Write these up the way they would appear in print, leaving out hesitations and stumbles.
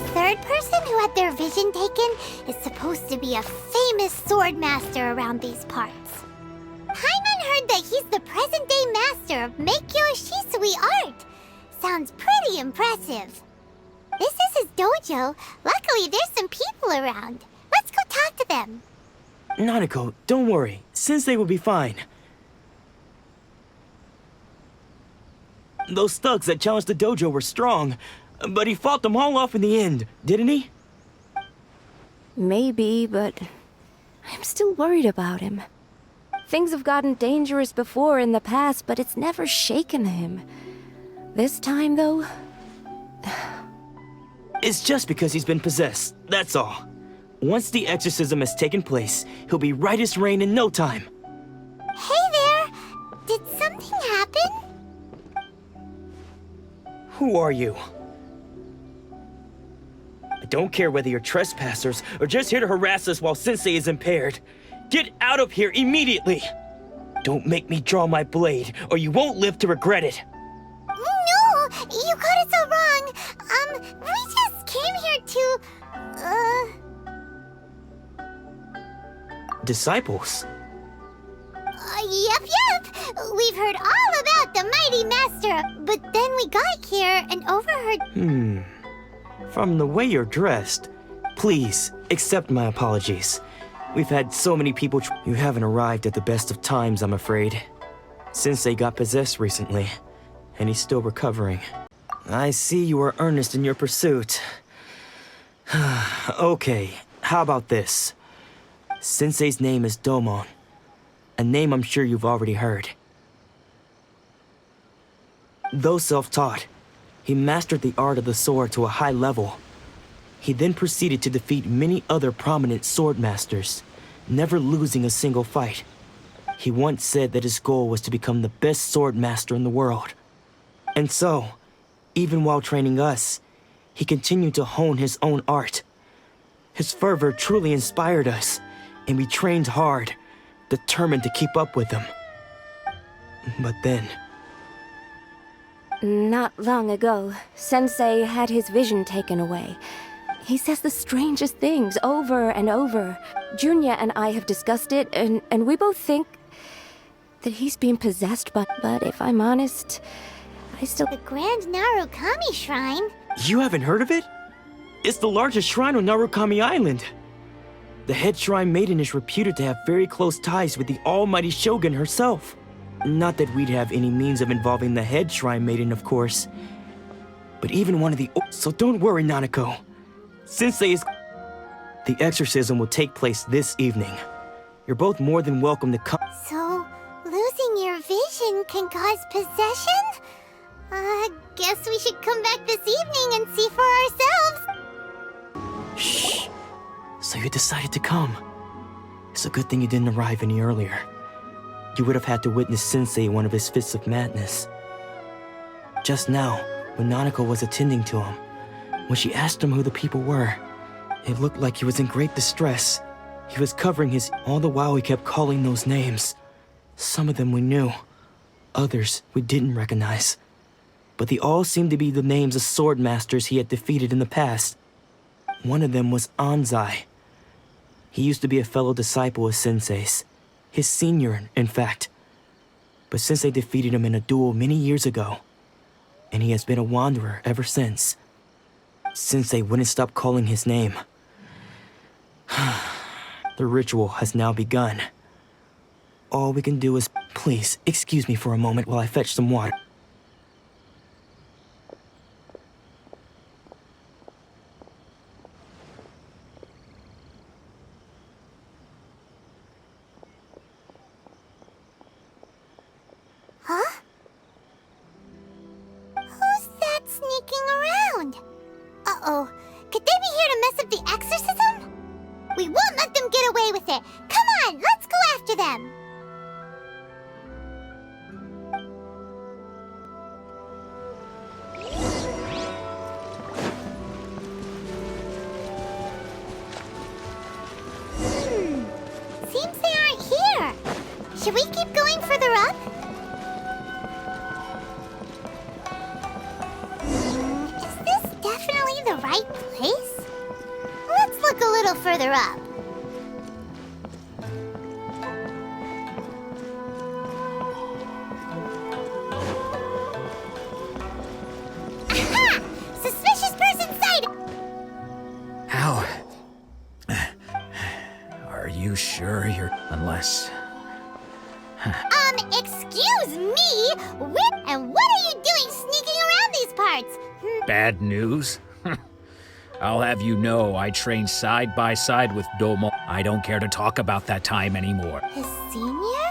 third person who had their vision taken is supposed to be a famous sword master around these parts. Paimon heard that he's the present-day master of Meikyo Shisui art. Sounds pretty impressive. This is his dojo. Luckily, there's some people around. Let's go talk to them. Nanako, don't worry. Sensei will be fine. Those thugs that challenged the dojo were strong, but he fought them all off in the end, didn't he? Maybe, but I'm still worried about him. Things have gotten dangerous before in the past, but it's never shaken him. This time, though... It's just because he's been possessed, that's all. Once the exorcism has taken place, he'll be right as rain in no time. Hey there! Did something happen? Who are you? I don't care whether you're trespassers or just here to harass us while Sensei is impaired. Get out of here immediately! Don't make me draw my blade, or you won't live to regret it. No! You got it so wrong! We just came here to... Disciples? Yep. We've heard all about the mighty master, but then we got here and overheard... From the way you're dressed, please accept my apologies. We've had so many people You haven't arrived at the best of times, I'm afraid. Sensei got possessed recently, and he's still recovering. I see you are earnest in your pursuit. Okay, how about this? Sensei's name is Domon, a name I'm sure you've already heard. Though self-taught, he mastered the art of the sword to a high level. He then proceeded to defeat many other prominent sword masters, never losing a single fight. He once said that his goal was to become the best sword master in the world. And so, even while training us, he continued to hone his own art. His fervor truly inspired us, and we trained hard, determined to keep up with him. But then... Not long ago, Sensei had his vision taken away. He says the strangest things over and over. Junya and I have discussed it, and we both think that he's being possessed but if I'm honest, I still... The Grand Narukami Shrine? You haven't heard of it? It's the largest shrine on Narukami Island. The head shrine maiden is reputed to have very close ties with the almighty Shogun herself. Not that we'd have any means of involving the head shrine maiden, of course. But even one of the... So don't worry, Nanako. Sensei is... The exorcism will take place this evening. You're both more than welcome to come... So, losing your vision can cause possession? Guess we should come back this evening and see for ourselves. Shh. So you decided to come. It's a good thing you didn't arrive any earlier. You would have had to witness Sensei one of his fits of madness. Just now, when Nanako was attending to him, when she asked him who the people were, it looked like he was in great distress. He was covering his... All the while he kept calling those names. Some of them we knew. Others we didn't recognize. But they all seemed to be the names of sword masters he had defeated in the past. One of them was Anzai. He used to be a fellow disciple of Sensei's. His senior, in fact. But Sensei defeated him in a duel many years ago, and he has been a wanderer ever since. Sensei wouldn't stop calling his name. The ritual has now begun. All we can do is... Please, excuse me for a moment while I fetch some water. Huh? Who's that sneaking around? Uh-oh. Could they be here to mess up the exorcism? We won't let them get away with it. Come on, let's go after them. Seems they aren't here. Should we keep going further up? Is this definitely the right right place? Let's look a little further up. Aha! Suspicious person sighted! How? Are you sure you're... Unless... Excuse me? And what are you doing sneaking around these parts? Bad news? I'll have you know I trained side by side with Domo. I don't care to talk about that time anymore. His senior?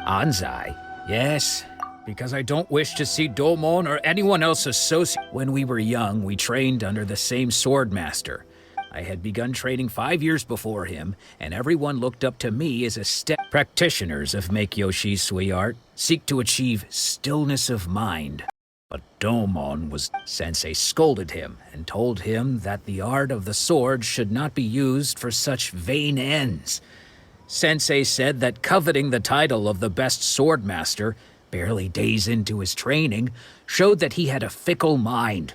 Anzai? Yes, because I don't wish to see Domon or anyone else associated. When we were young, we trained under the same sword master. I had begun training 5 years before him, and everyone looked up to me as a step. Practitioners of Meikyo Shisui art seek to achieve stillness of mind. But Domon was... Sensei scolded him and told him that the art of the sword should not be used for such vain ends. Sensei said that coveting the title of the best sword master, barely days into his training, showed that he had a fickle mind,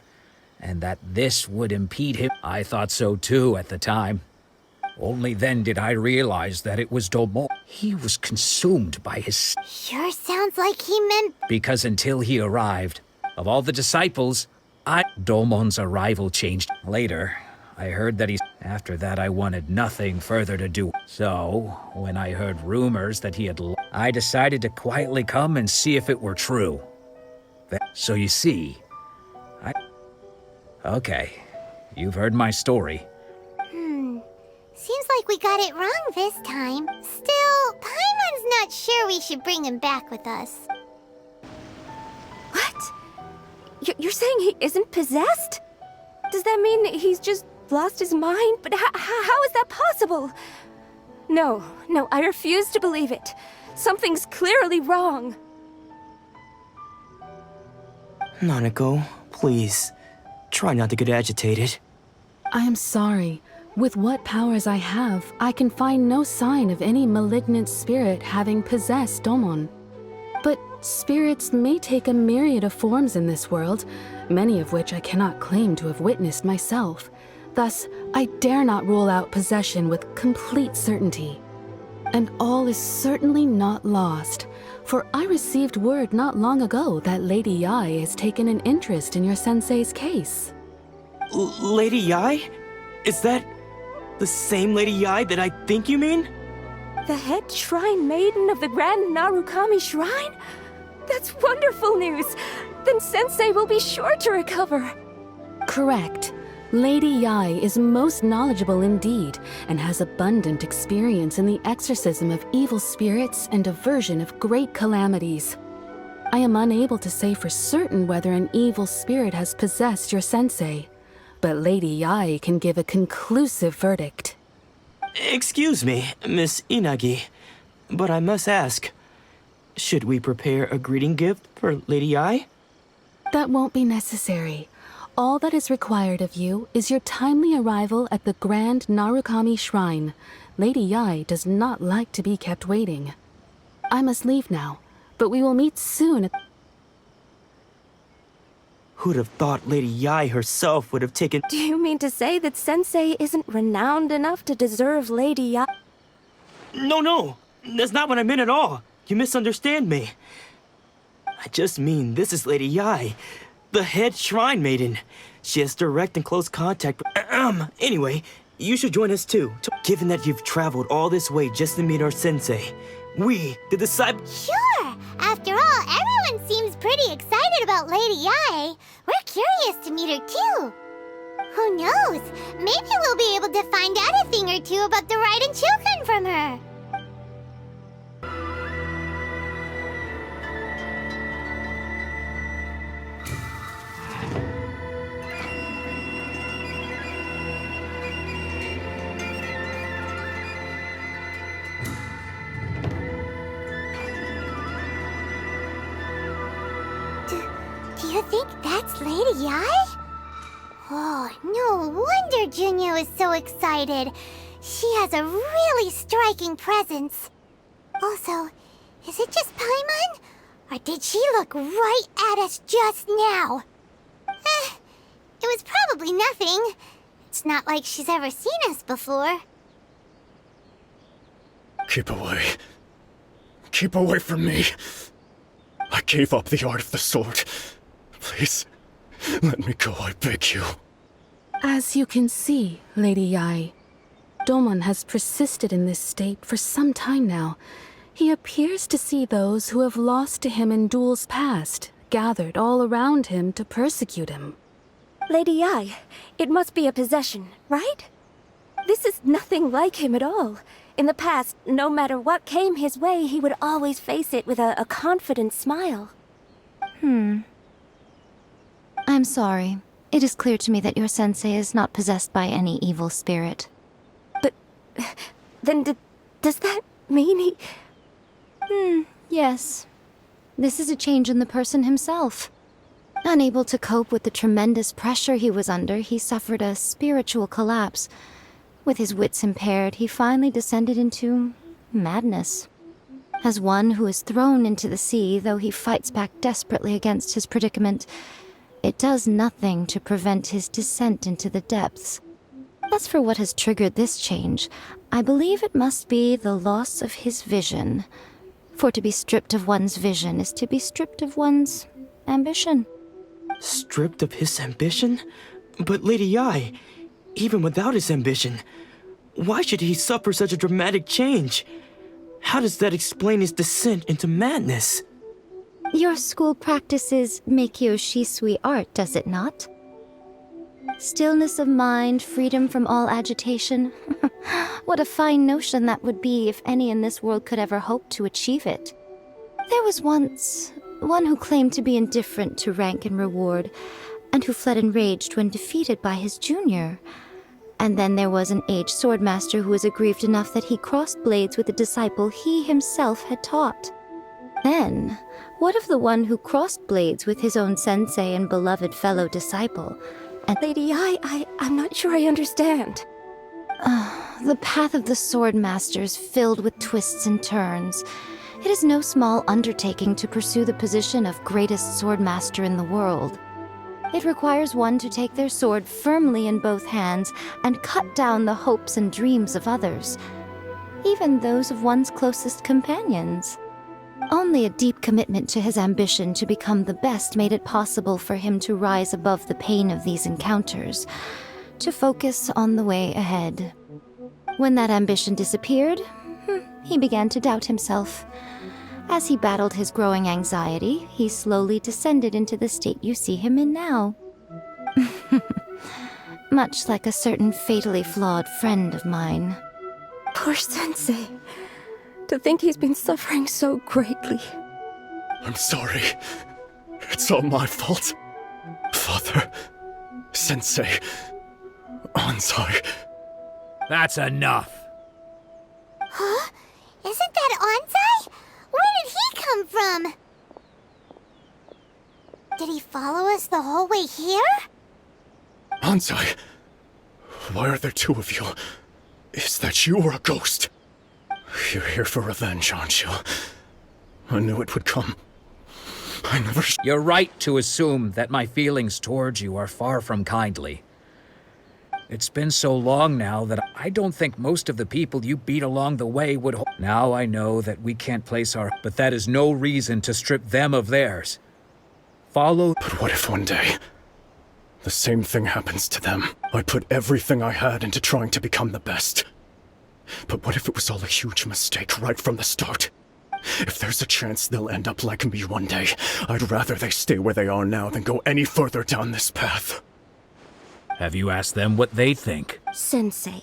and that this would impede him. I thought so too at the time. Only then did I realize that it was Domon. He was consumed by his... Sure sounds like he meant... Because until he arrived, of all the disciples, Domon's arrival changed. Later, I heard that After that, I wanted nothing further to do. So, when I heard rumors that he had... I decided to quietly come and see if it were true. So you see, Okay, you've heard my story. Seems like we got it wrong this time. Still, Paimon's not sure we should bring him back with us. What? You're saying he isn't possessed? Does that mean he's just lost his mind? But how is that possible? No, I refuse to believe it. Something's clearly wrong. Nanako, please. Try not to get agitated. I am sorry. With what powers I have, I can find no sign of any malignant spirit having possessed Domon. But spirits may take a myriad of forms in this world, many of which I cannot claim to have witnessed myself. Thus, I dare not rule out possession with complete certainty. And all is certainly not lost, for I received word not long ago that Lady Yai has taken an interest in your sensei's case. Lady Yai? Is that the same Lady Yai that I think you mean? The head shrine maiden of the Grand Narukami Shrine? That's wonderful news! Then Sensei will be sure to recover. Correct. Lady Yai is most knowledgeable indeed, and has abundant experience in the exorcism of evil spirits and aversion of great calamities. I am unable to say for certain whether an evil spirit has possessed your sensei, but Lady Yai can give a conclusive verdict. Excuse me, Miss Inagi, but I must ask, should we prepare a greeting gift for Lady Yai? That won't be necessary. All that is required of you is your timely arrival at the Grand Narukami Shrine. Lady Yai does not like to be kept waiting. I must leave now, but we will meet soon. Who'd have thought Lady Yai herself would have taken... Do you mean to say that Sensei isn't renowned enough to deserve Lady Yai? No, that's not what I meant at all. You misunderstand me. I just mean this is Lady Yai, the head shrine maiden. She has direct and close contact with... Anyway, you should join us too. Given that you've traveled all this way just to meet our sensei, we, the disciples... Sure! After all, everyone seems pretty excited about Lady Yai. We're curious to meet her too. Who knows? Maybe we'll be able to find out a thing or two about the Raiden children from her. Do you think that's Lady Yai? Oh, no wonder Junya is so excited. She has a really striking presence. Also, is it just Paimon? Or did she look right at us just now? It was Probably nothing. It's not like she's ever seen us before. Keep away. Keep away from me. I gave up the art of the sword. Please, let me go, I beg you. As you can see, Lady Yai, Domon has persisted in this state for some time now. He appears to see those who have lost to him in duels past, gathered all around him to persecute him. Lady Yai, it must be a possession, right? This is nothing like him at all. In the past, no matter what came his way, he would always face it with a confident smile. I'm sorry. It is clear to me that your sensei is not possessed by any evil spirit. But then does that mean he... Yes. This is a change in the person himself. Unable to cope with the tremendous pressure he was under, he suffered a spiritual collapse. With his wits impaired, he finally descended into madness. As one who is thrown into the sea, though he fights back desperately against his predicament, it does nothing to prevent his descent into the depths. As for what has triggered this change, I believe it must be the loss of his vision. For to be stripped of one's vision is to be stripped of one's ambition. Stripped of his ambition? But Lady Yai, even without his ambition, why should he suffer such a dramatic change? How does that explain his descent into madness? Your school practices Meikyo Shisui art, does it not? Stillness of mind, freedom from all agitation. What a fine notion that would be if any in this world could ever hope to achieve it. There was once one who claimed to be indifferent to rank and reward, and who fled enraged when defeated by his junior. And then there was an aged swordmaster who was aggrieved enough that he crossed blades with a disciple he himself had taught. Then, what of the one who crossed blades with his own sensei and beloved fellow disciple? And Lady Yai, I'm not sure I understand. the path of the swordmaster is filled with twists and turns. It is no small undertaking to pursue the position of greatest swordmaster in the world. It requires one to take their sword firmly in both hands and cut down the hopes and dreams of others, even those of one's closest companions. Only a deep commitment to his ambition to become the best made it possible for him to rise above the pain of these encounters, to focus on the way ahead. When that ambition disappeared, he began to doubt himself. As he battled his growing anxiety, he slowly descended into the state you see him in now. Much like a certain fatally flawed friend of mine. Poor Sensei. To think he's been suffering so greatly. I'm sorry. It's all my fault. Father, Sensei, Anzai. That's enough. Huh? Isn't that Anzai? Where did he come from? Did he follow us the whole way here? Anzai, why are there two of you? Is that you or a ghost? You're here for revenge, aren't you? I knew it would come. I never... You're right to assume that my feelings towards you are far from kindly. It's been so long now that I don't think most of the people you beat along the way would hold. Now I know that we can't place our... But that is no reason to strip them of theirs. Follow... But what if one day, the same thing happens to them? I put everything I had into trying to become the best. But what if it was all a huge mistake right from the start? If there's a chance they'll end up like me one day, I'd rather they stay where they are now than go any further down this path. Have you asked them what they think? Sensei,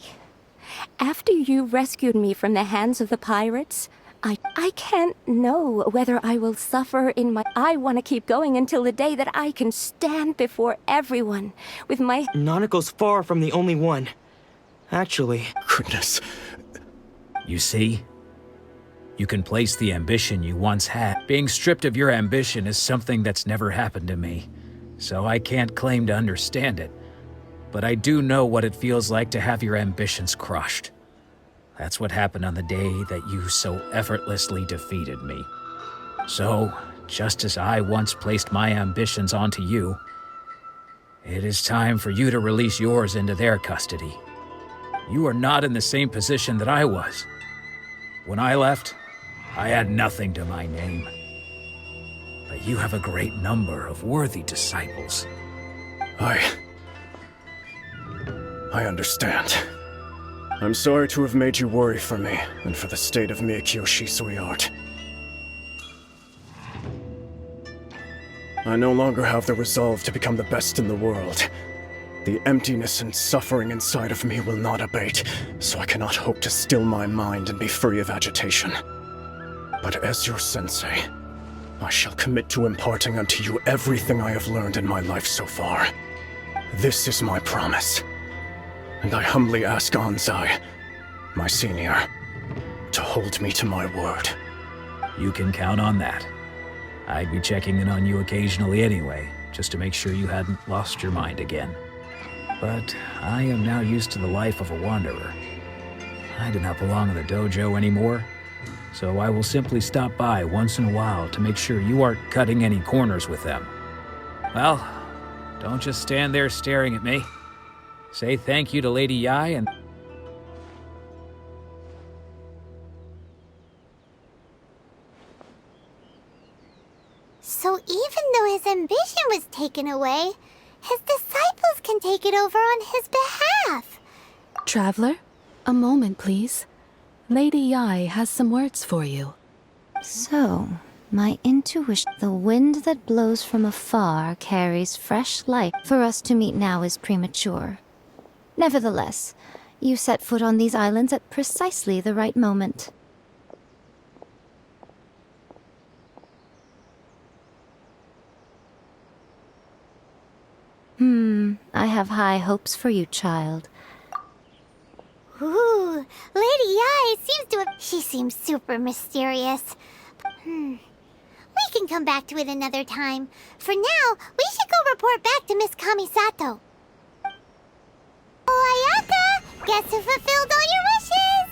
after you rescued me from the hands of the pirates, I can't know whether I will suffer in my... I want to keep going until the day that I can stand before everyone with my... Nanako's far from the only one. Actually... Goodness. You see? You can place the ambition you once had. Being stripped of your ambition is something that's never happened to me, so I can't claim to understand it. But I do know what it feels like to have your ambitions crushed. That's what happened on the day that you so effortlessly defeated me. So, just as I once placed my ambitions onto you, It is time for you to release yours into their custody. You are not in the same position that I was. When I left, I had nothing to my name. But you have a great number of worthy disciples. I understand. I'm sorry to have made you worry for me, and for the state of Miyakyo Shisui art. I no longer have the resolve to become the best in the world. The emptiness and suffering inside of me will not abate, so I cannot hope to still my mind and be free of agitation. But as your sensei, I shall commit to imparting unto you everything I have learned in my life so far. This is my promise. And I humbly ask Anzai, my senior, to hold me to my word. You can count on that. I'd be checking in on you occasionally anyway, just to make sure you hadn't lost your mind again. But I am now used to the life of a wanderer. I do not belong in the dojo anymore, so I will simply stop by once in a while to make sure you aren't cutting any corners with them. Well, don't just stand there staring at me. Say thank you to Lady Yai and... So even though his ambition was taken away, his disciples can take it over on his behalf. Traveler, a moment, please. Lady Yai has some words for you. So, my intuition, the wind that blows from afar carries fresh light. For us to meet now is premature. Nevertheless, you set foot on these islands at precisely the right moment. I have high hopes for you, child. Ooh, Lady Yai she seems super mysterious. We can come back to it another time. For now, we should go report back to Miss Kamisato. Oh, Ayaka! Guess who fulfilled all your wishes?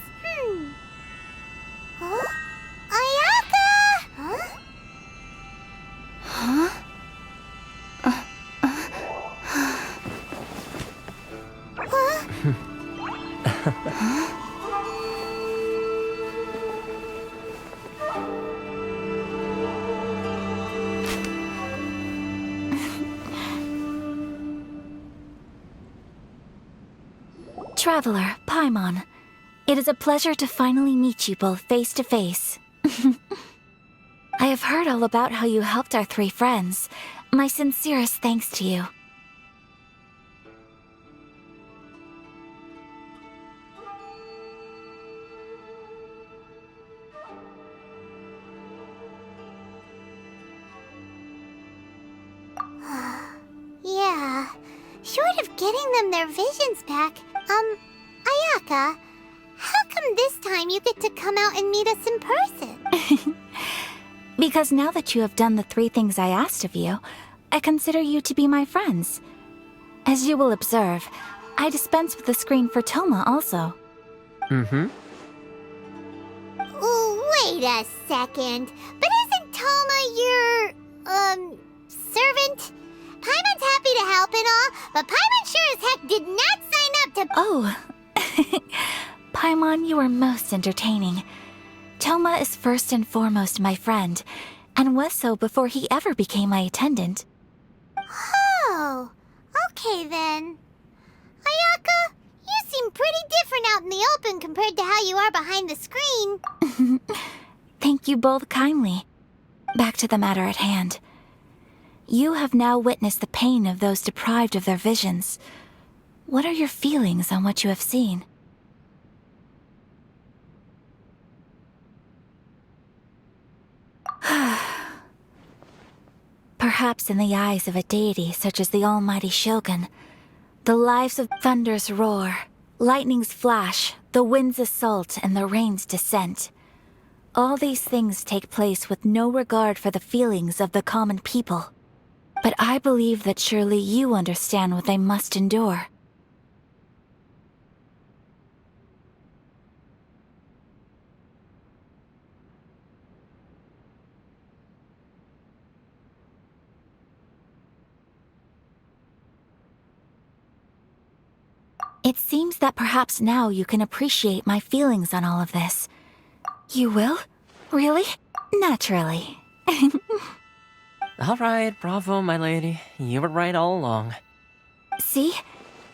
Huh? Ayaka! Huh? Huh? Traveler, Paimon, it is a pleasure to finally meet you both face to face. I have heard all about how you helped our three friends. My sincerest thanks to you. Yeah, short of getting them their visions back, Ayaka, how come this time you get to come out and meet us in person? Because now that you have done the three things I asked of you, I consider you to be my friends. As you will observe, I dispense with the screen for Toma also. Wait a second, but isn't Toma your, servant? Paimon's happy to help and all, but Paimon sure as heck did not sign up to— Oh, Paimon, you are most entertaining. Toma is first and foremost my friend, and was so before he ever became my attendant. Oh, okay then. Ayaka, you seem pretty different out in the open compared to how you are behind the screen. Thank you both kindly. Back to the matter at hand. You have now witnessed the pain of those deprived of their visions. What are your feelings on what you have seen? Perhaps in the eyes of a deity such as the almighty Shogun, the lives of thunder's roar, lightning's flash, the wind's assault, and the rain's descent. All these things take place with no regard for the feelings of the common people. But I believe that surely you understand what they must endure. It seems that perhaps now you can appreciate my feelings on all of this. You will? Really? Naturally. All right, bravo, my lady. You were right all along. See?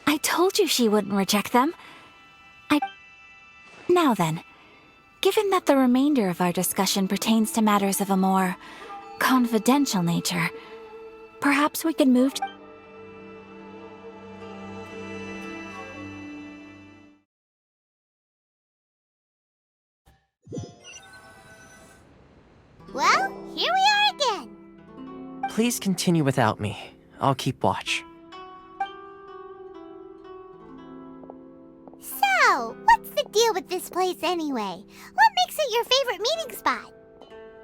I told you she wouldn't reject them. Now then, given that the remainder of our discussion pertains to matters of a more confidential nature, perhaps we could move to... Well, here we are again. Please continue without me. I'll keep watch. So, what's the deal with this place anyway? What makes it your favorite meeting spot?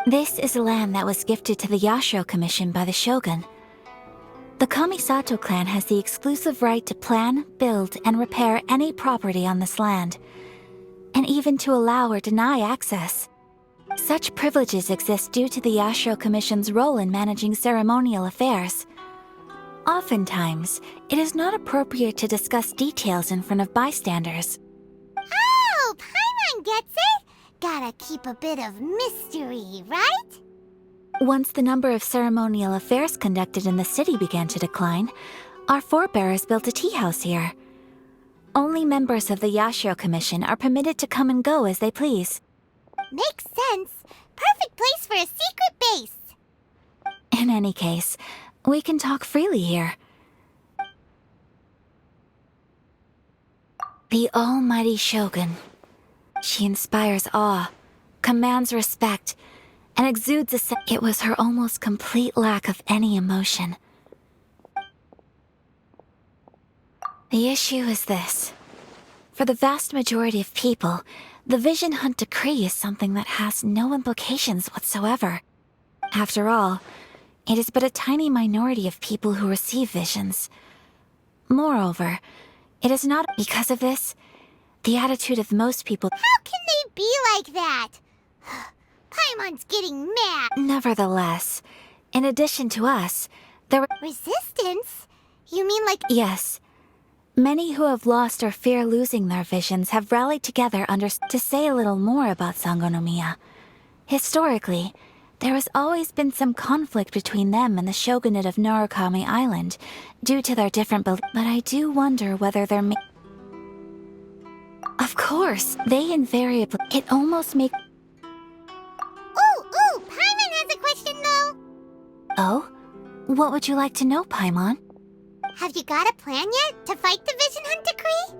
This is land that was gifted to the Yashiro Commission by the Shogun. The Kamisato clan has the exclusive right to plan, build, and repair any property on this land, and even to allow or deny access. Such privileges exist due to the Yashiro Commission's role in managing ceremonial affairs. Oftentimes, it is not appropriate to discuss details in front of bystanders. Oh, Paimon gets it! Gotta keep a bit of mystery, right? Once the number of ceremonial affairs conducted in the city began to decline, our forebears built a tea house here. Only members of the Yashiro Commission are permitted to come and go as they please. Makes sense. Perfect place for a secret base. In any case, we can talk freely here. The almighty Shogun. She inspires awe, commands respect, and exudes a It was her almost complete lack of any emotion. The issue is this. For the vast majority of people, the Vision Hunt Decree is something that has no implications whatsoever. After all, it is but a tiny minority of people who receive visions. Moreover, it is not because of this, the attitude of most people. How can they be like that? Paimon's getting mad. Nevertheless, in addition to us, there were... Resistance? You mean like... Yes. Many who have lost or fear losing their visions have rallied together to say a little more about Sangonomiya. Historically, there has always been some conflict between them and the shogunate of Narukami Island, due to their different beliefs. But I do wonder whether they're Of course, they invariably... It almost makes... Ooh, Paimon has a question though. Oh? What would you like to know, Paimon? Have you got a plan yet to fight the Vision Hunt Decree?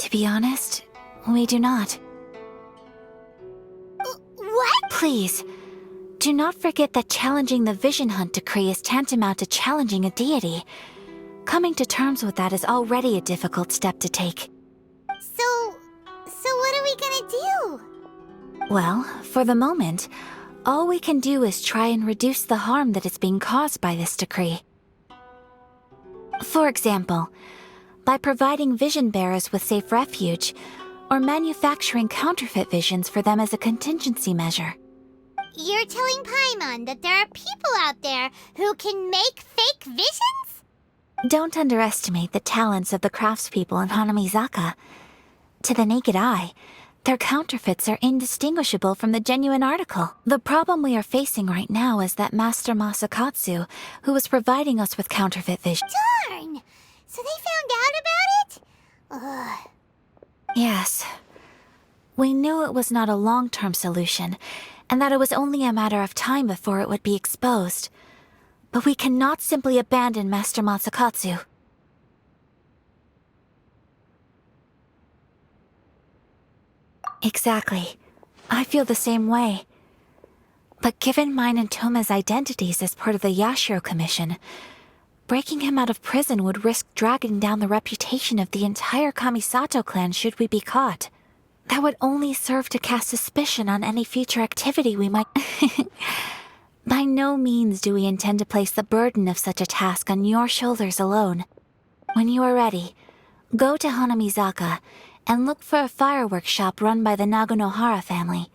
To be honest, we do not. What? Please, do not forget that challenging the Vision Hunt Decree is tantamount to challenging a deity. Coming to terms with that is already a difficult step to take. So what are we gonna do? Well, for the moment, all we can do is try and reduce the harm that is being caused by this decree. For example, by providing vision bearers with safe refuge, or manufacturing counterfeit visions for them as a contingency measure. You're telling Paimon that there are people out there who can make fake visions? Don't underestimate the talents of the craftspeople in Hanamizaka. To the naked eye, their counterfeits are indistinguishable from the genuine article. The problem we are facing right now is that Master Masakatsu, who was providing us with counterfeit visions. Darn! So they found out about it? Ugh. Yes. We knew it was not a long-term solution, and that it was only a matter of time before it would be exposed. But we cannot simply abandon Master Masakatsu. Exactly. I feel the same way. But given mine and Toma's identities as part of the Yashiro Commission, breaking him out of prison would risk dragging down the reputation of the entire Kamisato clan should we be caught. That would only serve to cast suspicion on any future activity we might... By no means do we intend to place the burden of such a task on your shoulders alone. When you are ready, go to Hanamizaka and look for a fireworks shop run by the Naganohara family.